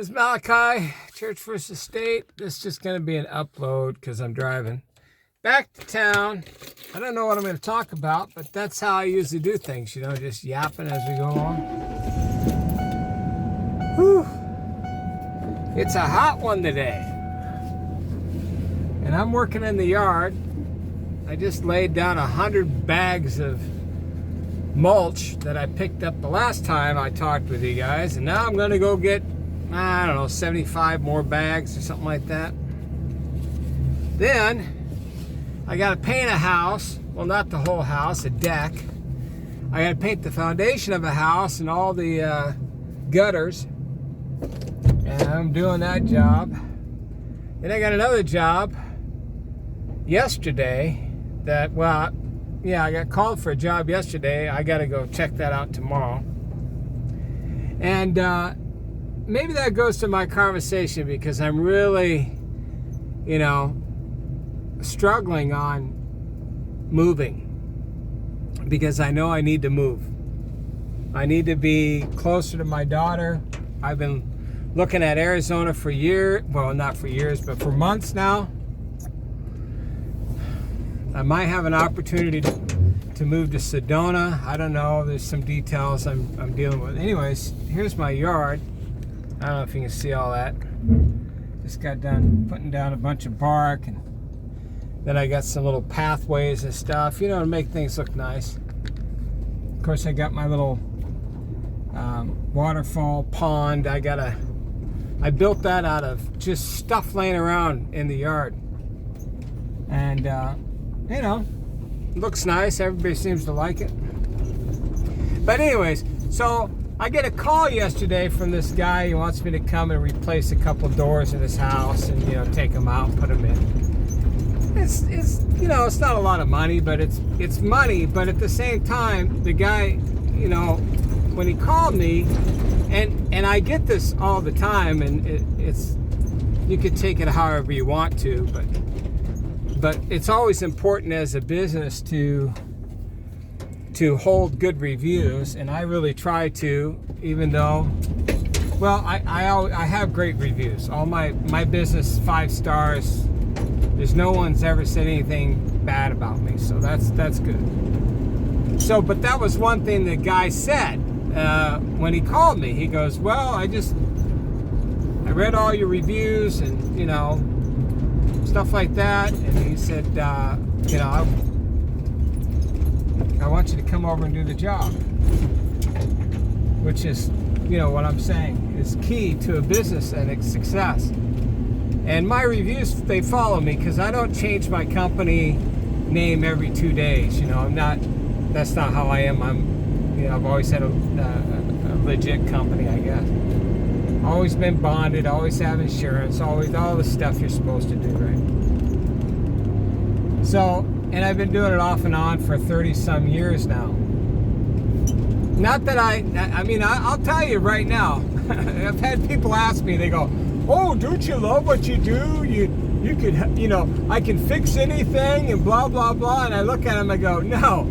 This is Malachi, Church First Estate. This is just going to be an upload because I'm driving back to town. I don't know what I'm going to talk about, but that's how I usually do things, you know, just yapping as we go along. Whew. It's a hot one today. And I'm working in the yard. I just laid down 100 bags of mulch that I picked up the last time I talked with you guys. And now I'm going to go get, I don't know, 75 more bags or something like that. Then I got to paint a house. Well, not the whole house, a deck. I got to paint the foundation of a house and all the gutters. And I'm doing that job. Then I got another job yesterday that, well, yeah, I got called for a job yesterday. I got to go check that out tomorrow. And maybe that goes to my conversation because I'm really, you know, struggling on moving because I know I need to move. I need to be closer to my daughter. I've been looking at Arizona for years, well, not for years, but for months now. I might have an opportunity to move to Sedona. I don't know. There's some details I'm dealing with. Anyways, here's my yard. I don't know if you can see all that. Just got done putting down a bunch of bark, and then I got some little pathways and stuff, you know, to make things look nice. Of course, I got my little waterfall pond. I built that out of just stuff laying around in the yard. And, you know, looks nice. Everybody seems to like it. But anyways, so I get a call yesterday from this guy. He wants me to come and replace a couple doors in his house and, you know, take them out and put them in. It's you know, it's not a lot of money, but it's money. But at the same time, the guy, you know, when he called me, and I get this all the time, and it's you could take it however you want to, but it's always important as a business to hold good reviews, and I really try to, even though, well, I have great reviews. All my business 5 stars. There's no one's ever said anything bad about me, so that's good. So, but that was one thing the guy said when he called me. He goes, "Well, I read all your reviews and, you know, stuff like that." And he said, "You know, I want you to come over and do the job," which is, you know, what I'm saying is key to a business and its success. And my reviews, they follow me because I don't change my company name every 2 days. You know, that's not how I am. You know, I've always had a legit company, I guess. Always been bonded, always have insurance, always all the stuff you're supposed to do, right? So, and I've been doing it off and on for 30 some years now. Not that I mean, I'll tell you right now, I've had people ask me, they go, "Oh, don't you love what you do? You could, you know, I can fix anything and blah, blah, blah." And I look at them, I go, "No,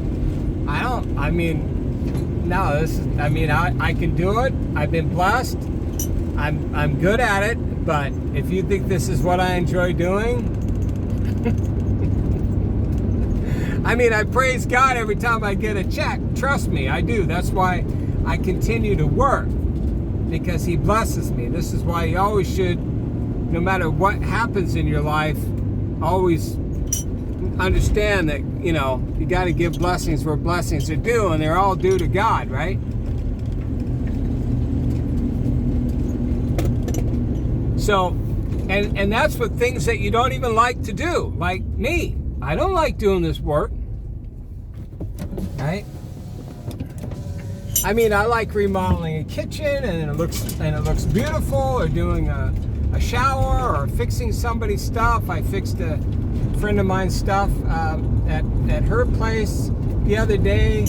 I don't. I mean, no, I can do it. I've been blessed. I'm good at it. But if you think this is what I enjoy doing," I mean, I praise God every time I get a check. Trust me, I do. That's why I continue to work, because He blesses me. This is why you always should, no matter what happens in your life, always understand that, you know, you got to give blessings where blessings are due, and they're all due to God, right? So, and that's what things that you don't even like to do, like me. I don't like doing this work, right? I mean, I like remodeling a kitchen and it looks beautiful, or doing a shower, or fixing somebody's stuff. I fixed a friend of mine's stuff at her place the other day,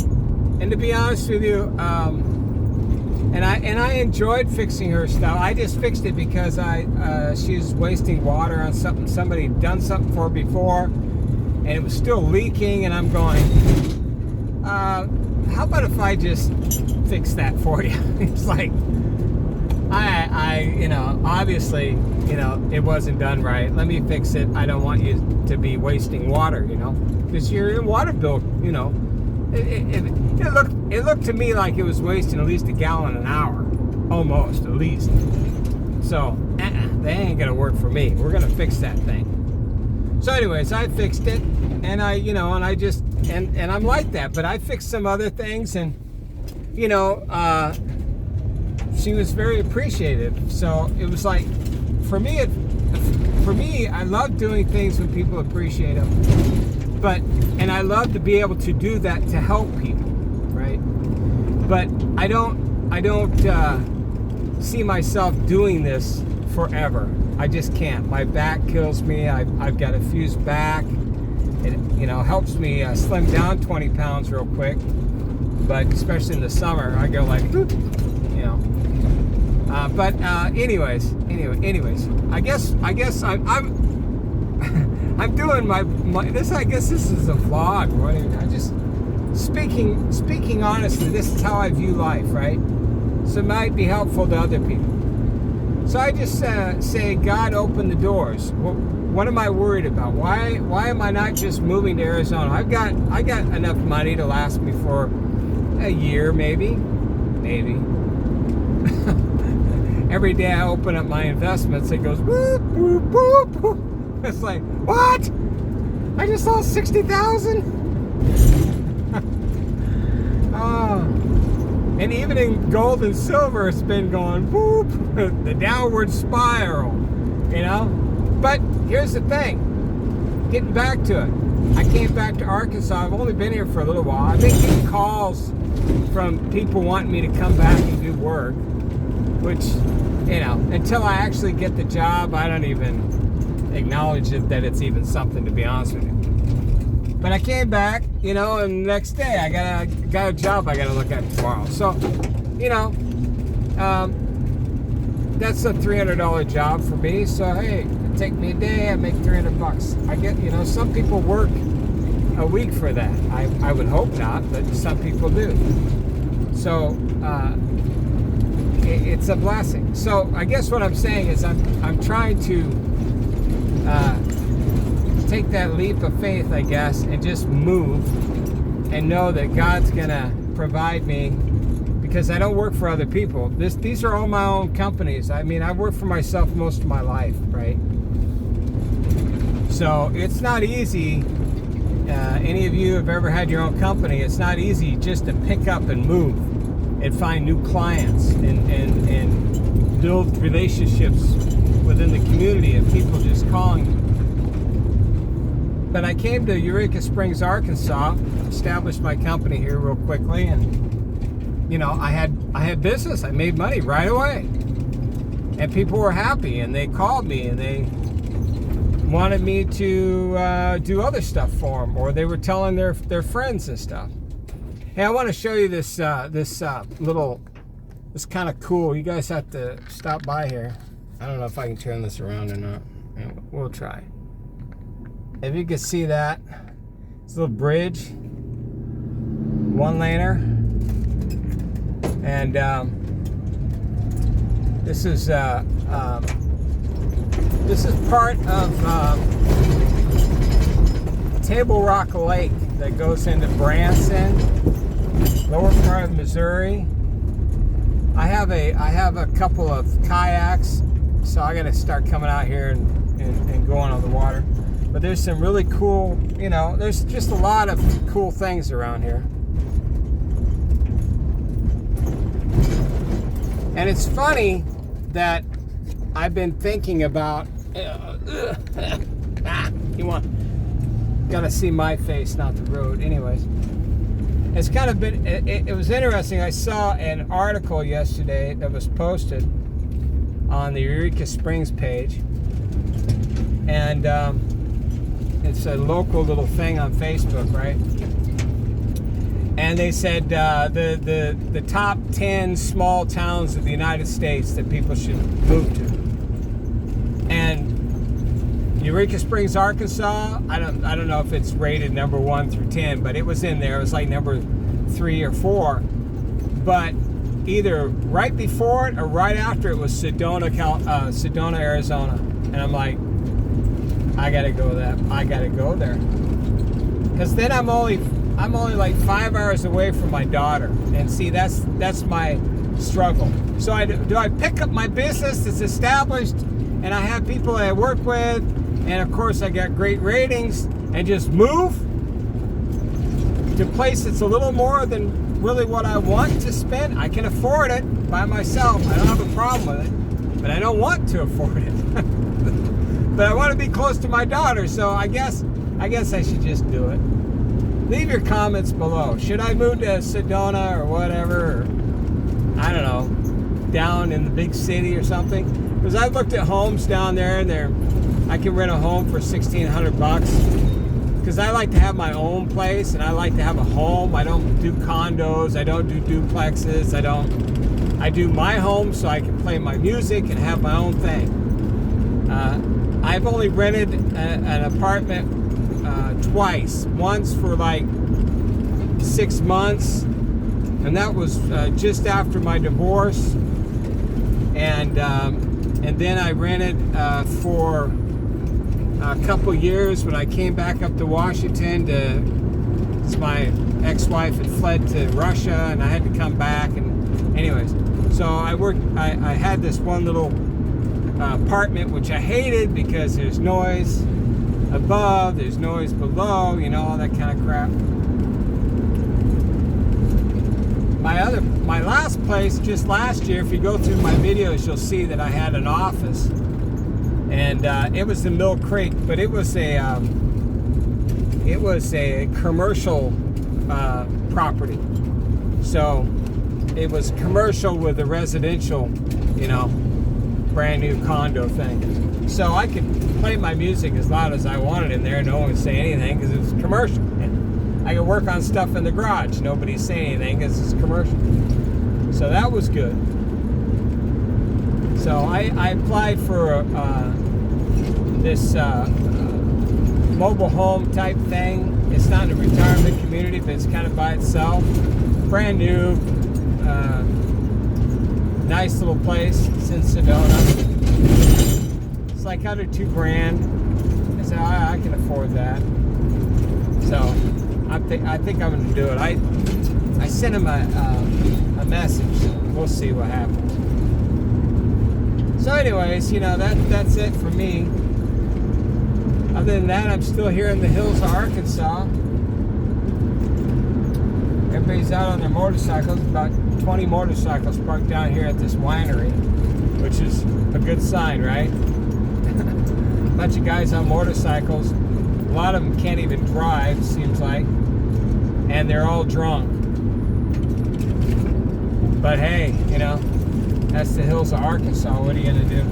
and to be honest with you, and I enjoyed fixing her stuff. I just fixed it because she was wasting water on something somebody had done something for her before, and it was still leaking, and I'm going, how about if I just fix that for you? It's like, you know, obviously, you know, it wasn't done right. Let me fix it. I don't want you to be wasting water, you know, because your water bill, you know, it looked to me like it was wasting at least a gallon an hour, almost at least. So they ain't gonna work for me. We're gonna fix that thing. So, anyways, I fixed it, and I just and I'm like that. But I fixed some other things, and you know, she was very appreciative. So it was like, for me, I love doing things when people appreciate them. And I love to be able to do that to help people, right? But I don't see myself doing this forever. I just can't. My back kills me. I've got a fused back. It, you know, helps me slim down 20 pounds real quick. But especially in the summer, I go like, you know. Anyways, I guess I'm doing my this. I guess this is a vlog. Right? I just speaking honestly. This is how I view life, right? So it might be helpful to other people. So I just say, God, open the doors. Well, what am I worried about? Why am I not just moving to Arizona? I got enough money to last me for a year, maybe. Every day I open up my investments, it goes whoop, whoop, whoop, whoop. It's like, what? I just lost 60,000? Oh. And even in gold and silver, it's been going whoop, the downward spiral, you know? But here's the thing, getting back to it. I came back to Arkansas. I've only been here for a little while. I've been getting calls from people wanting me to come back and do work, which, you know, until I actually get the job, I don't even acknowledge it, that it's even something, to be honest with you. But I came back, you know, and the next day I got a job I got to look at tomorrow. So, you know, that's a $300 job for me. So hey, it take me a day, I make $300. I get, you know, some people work a week for that. I would hope not, but some people do. So it's a blessing. So I guess what I'm saying is I'm trying to take that leap of faith, I guess, and just move and know that God's gonna provide me, because I don't work for other people. These are all my own companies. I mean, I work for myself most of my life, right? So it's not easy. Any of you have ever had your own company, it's not easy just to pick up and move and find new clients and build relationships within the community of people just calling you. But I came to Eureka Springs, Arkansas, established my company here real quickly, and you know, I had business. I made money right away, and people were happy, and they called me, and they wanted me to do other stuff for them, or they were telling their friends and stuff. Hey, I want to show you this little. It's kind of cool. You guys have to stop by here. I don't know if I can turn this around or not. We'll try. If you can see that, it's a little bridge, one laner, and this is part of Table Rock Lake that goes into Branson, lower part of Missouri. I have a couple of kayaks, so I got to start coming out here and going on the water. But there's some really cool, you know, there's just a lot of cool things around here. And it's funny that I've been thinking about, gotta see my face, not the road. Anyways, it's kind of been, it was interesting. I saw an article yesterday that was posted on the Eureka Springs page. And, it's a local little thing on Facebook, right? And they said the top 10 small towns of the United States that people should move to. And Eureka Springs, Arkansas, I don't know if it's rated number 1 through 10, but it was in there. It was like number 3 or 4. But either right before it or right after it was Sedona, Arizona, and I'm like, I gotta go there, because then I'm only like 5 hours away from my daughter, and see, that's my struggle. So do I pick up my business that's established, and I have people that I work with, and of course I got great ratings, and just move to a place that's a little more than really what I want to spend? I can afford it by myself. I don't have a problem with it, but I don't want to afford it. But I want to be close to my daughter, so I guess I should just do it. Leave your comments below. Should I move to Sedona or whatever? Or, I don't know, down in the big city or something? Because I looked at homes down there, and I can rent a home for $1,600. Because I like to have my own place, and I like to have a home. I don't do condos. I don't do duplexes. I do my home so I can play my music and have my own thing. I've only rented an apartment twice. Once for like 6 months, and that was just after my divorce. And then I rented for a couple years when I came back up to Washington. My ex-wife had fled to Russia, and I had to come back. And anyways, so I had this one little apartment, which I hated because there's noise above, there's noise below, all that kind of crap. My last place, just last year, if you go through my videos, you'll see that I had an office, and it was in Mill Creek, but it was a commercial property. So it was commercial with a residential, brand new condo thing. So I could play my music as loud as I wanted in there. No one would say anything because it was commercial. And I could work on stuff in the garage. Nobody's saying anything because it's commercial. So that was good. So I applied for this mobile home type thing. It's not in a retirement community, but it's kind of by itself. Brand new. Nice little place. It's in Sedona. It's like under $2,000. I said, I can afford that. So I think I'm going to do it. I sent him a message. We'll see what happens. So anyways, that's it for me. Other than that, I'm still here in the hills of Arkansas. Everybody's out on their motorcycles. About 20 motorcycles parked down here at this winery, which is a good sign, right? A bunch of guys on motorcycles. A lot of them can't even drive, seems like, and they're all drunk. But hey, that's the hills of Arkansas. What are you gonna do?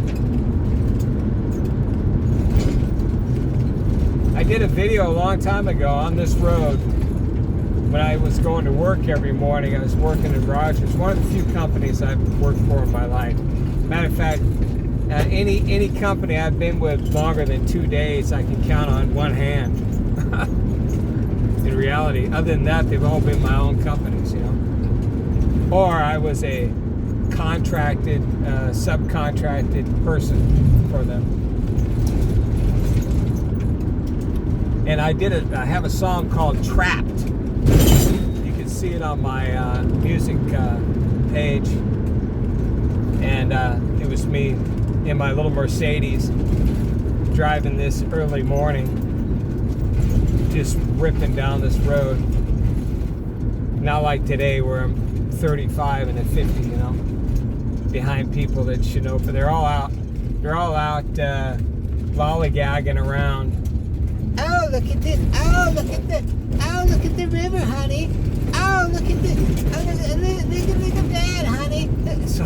I did a video a long time ago on this road. When I was going to work every morning, I was working in Rogers, one of the few companies I've worked for in my life. Matter of fact, any company I've been with longer than 2 days, I can count on one hand. In reality, other than that, they've all been my own companies, Or I was a contracted, subcontracted person for them. And I have a song called Trapped. You can see it on my music page. And it was me in my little Mercedes driving this early morning, just ripping down this road. Not like today where I'm 35 and at 50, behind people that should know, but they're all out lollygagging around. Oh, look at this. Oh, look at this. Oh, look at the river, honey. Oh, look at this. Oh, look at that, honey. So,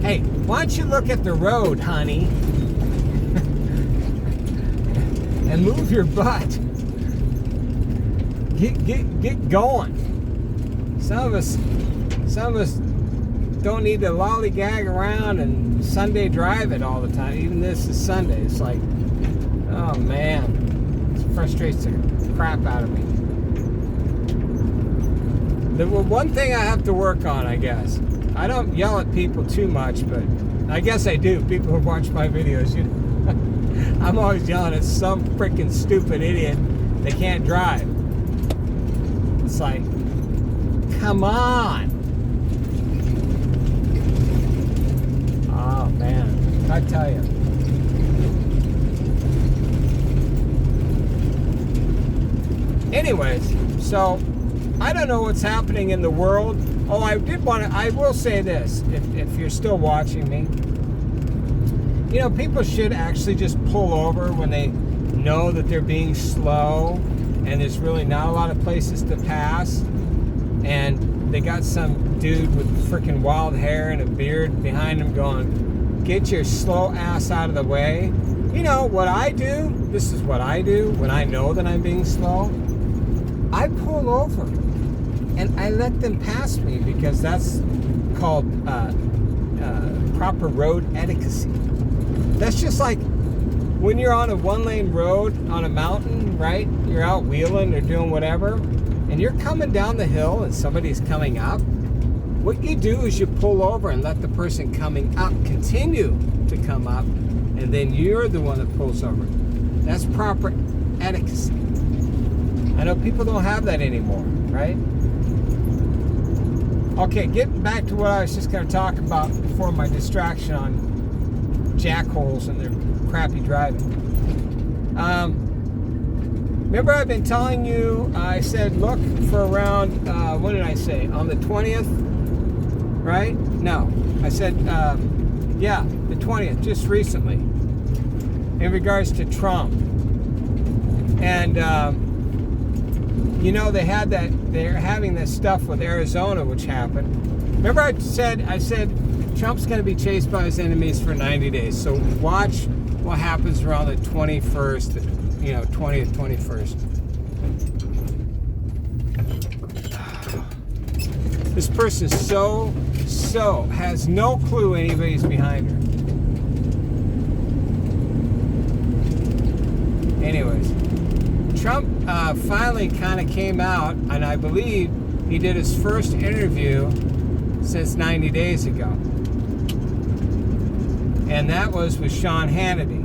hey, why don't you look at the road, honey? And move your butt. Get going. Some of us don't need to lollygag around and Sunday drive it all the time. Even this is Sunday. It's like, oh man. Frustrates the crap out of me. The one thing I have to work on, I guess, I don't yell at people too much, but I guess I do. People who watch my videos, you know, I'm always yelling at some freaking stupid idiot that can't drive. It's like, come on. Oh man, I tell you. Anyways, so I don't know what's happening in the world. Oh, I will say this, if you're still watching me. You know, people should actually just pull over when they know that they're being slow and there's really not a lot of places to pass. And they got some dude with freaking wild hair and a beard behind him going, get your slow ass out of the way. You know, what I do, this is what I do when I know that I'm being slow. I pull over and I let them pass me because that's called proper road etiquette. That's just like when you're on a one-lane road on a mountain, right? You're out wheeling or doing whatever, and you're coming down the hill and somebody's coming up. What you do is you pull over and let the person coming up continue to come up, and then you're the one that pulls over. That's proper etiquette. I know people don't have that anymore, right? Okay, getting back to what I was just going to talk about before my distraction on jackholes and their crappy driving. Remember I've been telling you, I said look for around, what did I say, on the 20th, right? No, I said, yeah, the 20th, just recently, in regards to Trump. And, you know, they're having this stuff with Arizona, which happened. Remember I said Trump's going to be chased by his enemies for 90 days. So watch what happens around the 21st, you know, 20th, 21st. This person so has no clue anybody's behind her. Anyways, Trump finally kind of came out, and I believe he did his first interview since 90 days ago. And that was with Sean Hannity.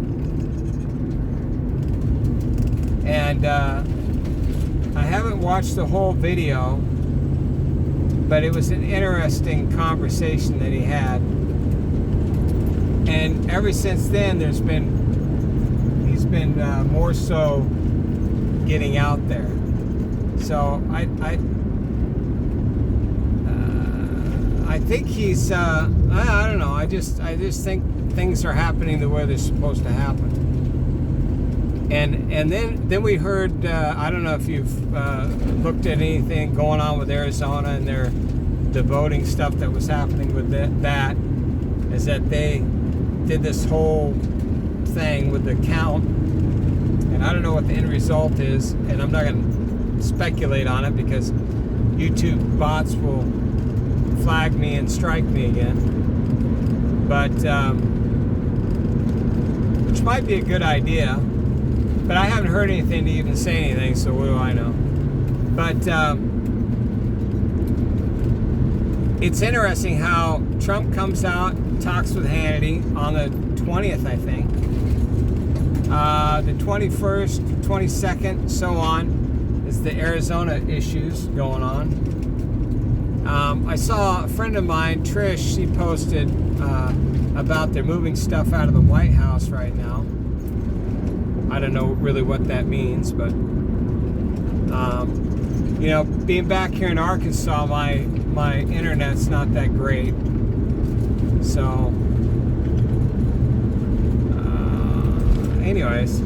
And I haven't watched the whole video, but it was an interesting conversation that he had. And ever since then, he's been more so getting out there. So I think he's I don't know. I just think things are happening the way they're supposed to happen. And then we heard, I don't know if you've looked at anything going on with Arizona and the voting stuff that was happening with that is that they did this whole thing with the count, and I don't know what the end result is, and I'm not going to speculate on it because YouTube bots will flag me and strike me again. But which might be a good idea, but I haven't heard anything to even say anything, so what do I know? But it's interesting how Trump comes out, talks with Hannity on the 20th, I think. The 21st, 22nd, so on, is the Arizona issues going on. I saw a friend of mine, Trish, she posted about they're moving stuff out of the White House right now. I don't know really what that means, but you know, being back here in Arkansas, my internet's not that great. So anyways,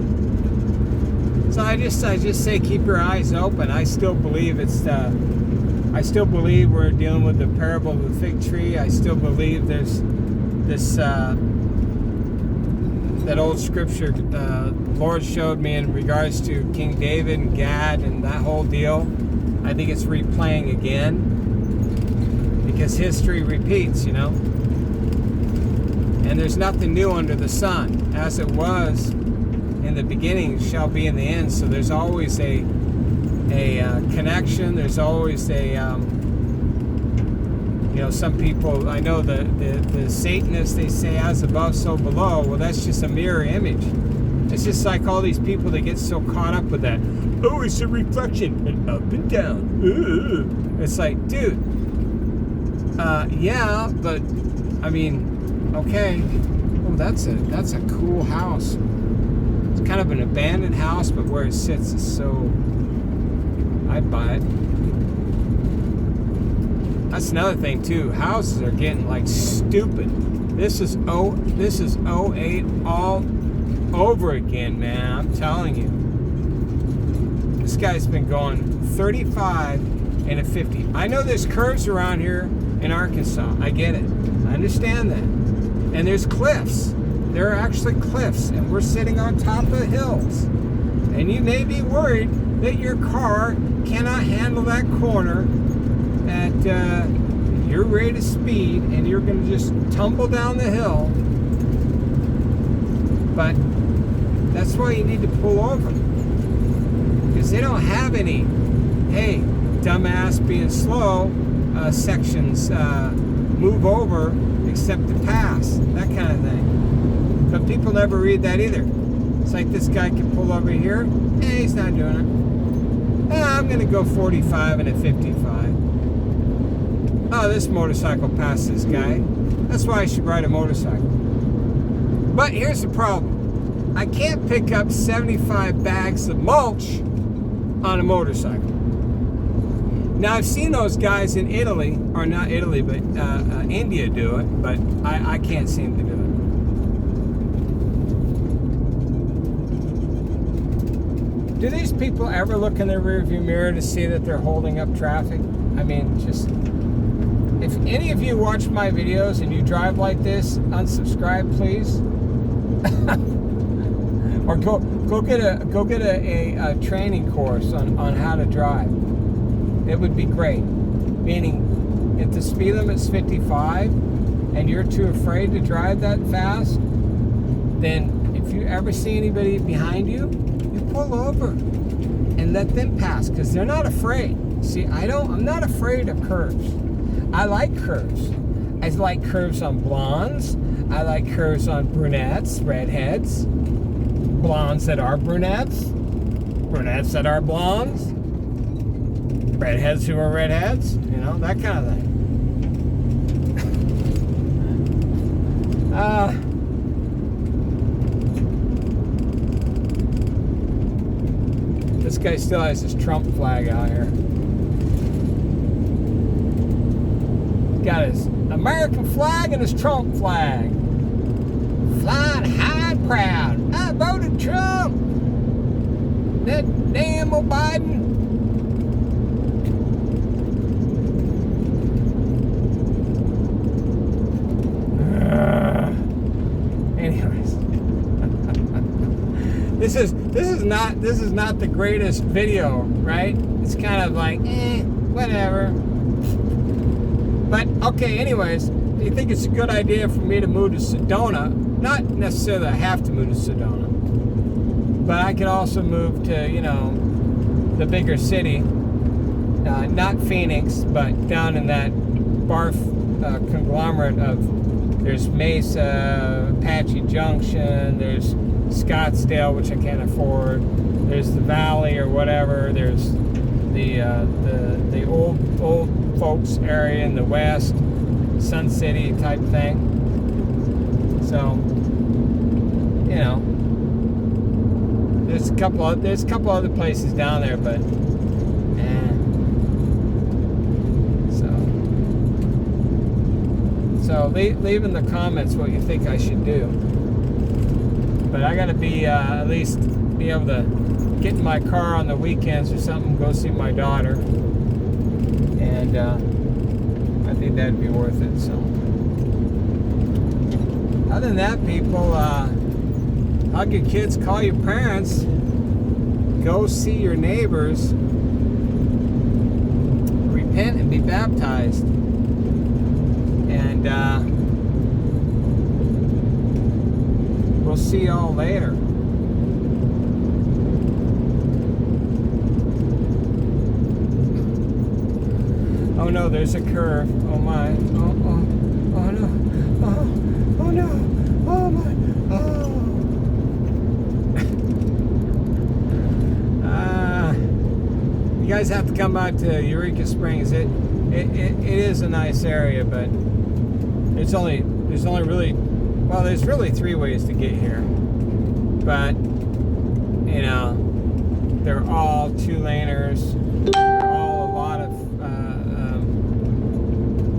so I just say keep your eyes open. I still believe we're dealing with the parable of the fig tree. I still believe there's this that old scripture Lord showed me in regards to King David and Gad and that whole deal. I think it's replaying again because history repeats, you know. And there's nothing new under the sun. As it was in the beginning, shall be in the end. So there's always a connection. There's always a You know, some people, I know the Satanists, they say as above, so below. Well, that's just a mirror image. It's just like all these people that get so caught up with that. Oh, it's a reflection, and up and down. Ugh. It's like, dude, yeah, but, I mean, okay. Oh, that's a cool house. It's kind of an abandoned house, but where it sits is so, I'd buy it. That's another thing too. Houses are getting like stupid. This is 08 all over again, man. I'm telling you. This guy's been going 35 and a 50. I know there's curves around here in Arkansas. I get it. I understand that. And there's cliffs. There are actually cliffs, and we're sitting on top of hills. And you may be worried that your car cannot handle that corner at your rate of speed, and you're going to just tumble down the hill. But that's why you need to pull over, because they don't have any, hey, dumbass being slow sections, move over except to pass, that kind of thing. But people never read that either. It's like this guy can pull over here. Hey, he's not doing it. I'm going to go 45 and a 55. Oh, this motorcycle passed this guy. That's why I should ride a motorcycle. But here's the problem. I can't pick up 75 bags of mulch on a motorcycle. Now, I've seen those guys in Italy, or not Italy, but India do it, but I can't seem to do it. Do these people ever look in their rearview mirror to see that they're holding up traffic? I mean, just... If any of you watch my videos and you drive like this, unsubscribe, please. Or go get a training course on how to drive. It would be great. Meaning, if the speed limit's 55 and you're too afraid to drive that fast, then if you ever see anybody behind you, you pull over and let them pass, because they're not afraid. See, I'm not afraid of curves. I like curves. I like curves on blondes. I like curves on brunettes, redheads, blondes that are brunettes, brunettes that are blondes, redheads who are redheads, you know, that kind of thing. This guy still has his Trump flag out here. Got his American flag and his Trump flag. Flying high and proud. I voted Trump. That damn old Biden. Anyways. This is not the greatest video, right? It's kind of like, whatever. But, okay, anyways, do you think it's a good idea for me to move to Sedona? Not necessarily I have to move to Sedona, but I could also move to, you know, the bigger city. Not Phoenix, but down in that barf conglomerate of, there's Mesa, Apache Junction, there's Scottsdale, which I can't afford, there's the Valley or whatever, there's the old folks area in the west, Sun City type thing. So, you know, there's a couple other places down there, but so leave in the comments what you think I should do. But I gotta be at least be able to get in my car on the weekends or something, go see my daughter. And I think that'd be worth it. So, other than that, people, hug your kids, call your parents, go see your neighbors, repent and be baptized, and we'll see y'all later. Oh no, there's a curve. Oh my. Oh no. Oh no. Oh my. Oh. You guys have to come out to Eureka Springs. It is a nice area, but there's really three ways to get here. But you know, they're all two-laners. They're all a lot of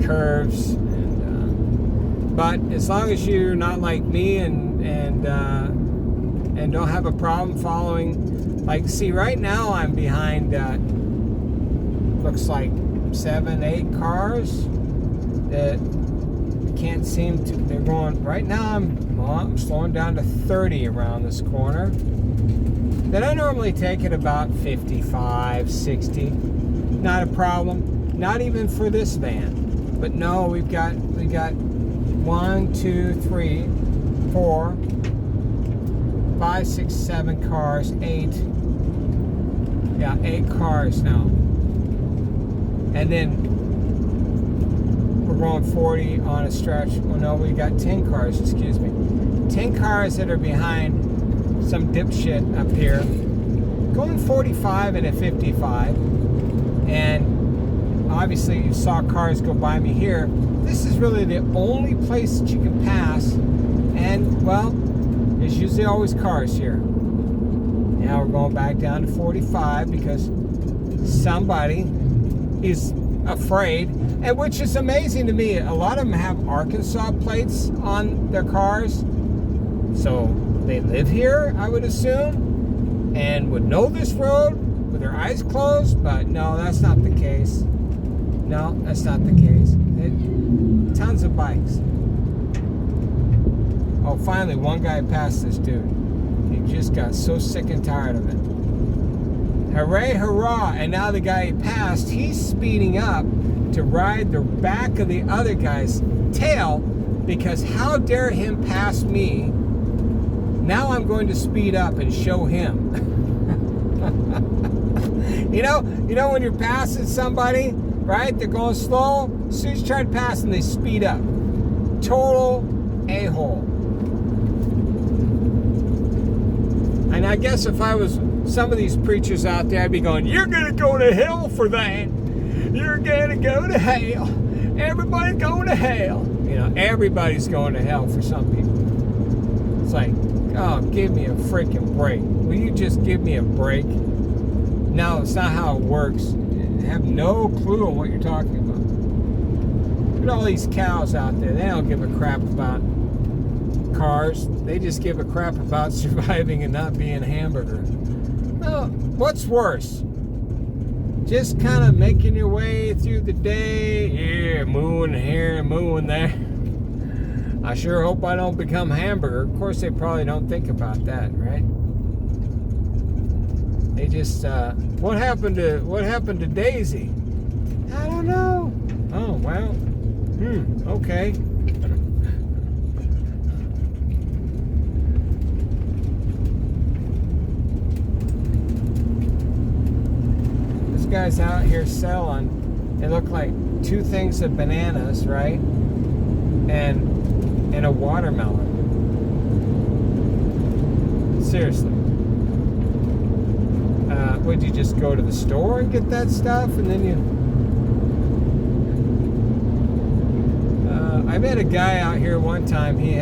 curves, and but as long as you're not like me and don't have a problem following. Like, see, right now I'm behind, looks like 7, 8 cars that can't seem to, they're going, right now I'm slowing down to 30 around this corner. Then I normally take it about 55, 60. Not a problem. Not even for this van. But no, we got 1, 2, 3, 4, 5, 6, 7 cars, 8. Yeah, 8 cars now. And then we're going 40 on a stretch. Oh no, we got 10 cars, excuse me. 10 cars that are behind some dipshit up here. Going 45 and a 55. And obviously you saw cars go by me here. This is really the only place that you can pass. And, well, there's usually always cars here. Now we're going back down to 45 because somebody is afraid, and which is amazing to me. A lot of them have Arkansas plates on their cars, so they live here, I would assume, and would know this road with their eyes closed, but no, that's not the case. No, that's not the case. Tons of bikes. Oh, finally, one guy passed this dude. He just got so sick and tired of it. Hooray, hurrah! And now the guy he passed, he's speeding up to ride the back of the other guy's tail, because how dare him pass me? Now I'm going to speed up and show him. You know when you're passing somebody, right? They're going slow. As soon as you try to pass them, they speed up. Total a-hole. And I guess if I was some of these preachers out there, I'd be going, you're going to go to hell for that. You're going to go to hell. Everybody's going to hell. You know, everybody's going to hell for some people. It's like, oh, give me a freaking break. Will you just give me a break? No, it's not how it works. You have no clue on what you're talking about. Look at all these cows out there. They don't give a crap about cars. They just give a crap about surviving and not being a hamburger. Well, what's worse? Just kind of making your way through the day, yeah, mooing here and mooing there. I sure hope I don't become a hamburger. Of course, they probably don't think about that, right? They just, what happened to Daisy? I don't know. Oh, well, okay. This guy's out here selling, it looked like 2 things of bananas, right? And a watermelon. Seriously. Would you just go to the store and get that stuff, and then you? I met a guy out here one time. He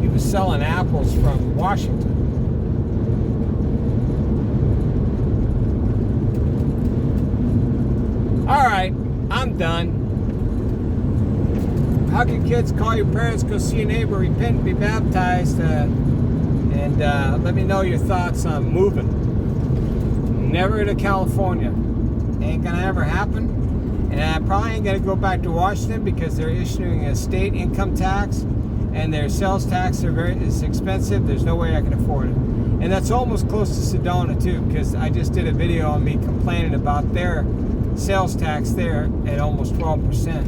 was selling apples from Washington. All right, I'm done. Hug your kids, call your parents, go see your neighbor, repent, be baptized, and let me know your thoughts on moving. Never to California. Ain't gonna ever happen. And I probably ain't gonna go back to Washington because they're issuing a state income tax, and their sales tax is expensive. There's no way I can afford it. And that's almost close to Sedona too, because I just did a video on me complaining about their sales tax there at almost 12%.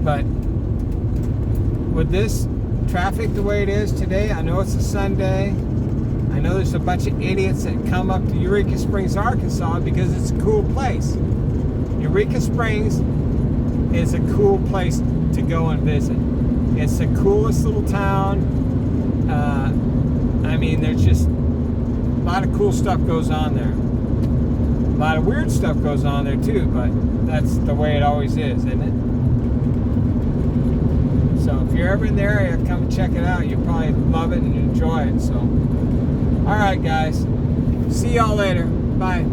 But with this traffic the way it is today. I know it's a Sunday. I know there's a bunch of idiots that come up to Eureka Springs, Arkansas because it's a cool place. Eureka Springs is a cool place to go and visit. It's the coolest little town. I mean, there's just a lot of cool stuff goes on there. A lot of weird stuff goes on there too, but that's the way it always is, isn't it? So if you're ever in the area, come check it out. You'll probably love it and enjoy it. So, all right, guys. See y'all later. Bye.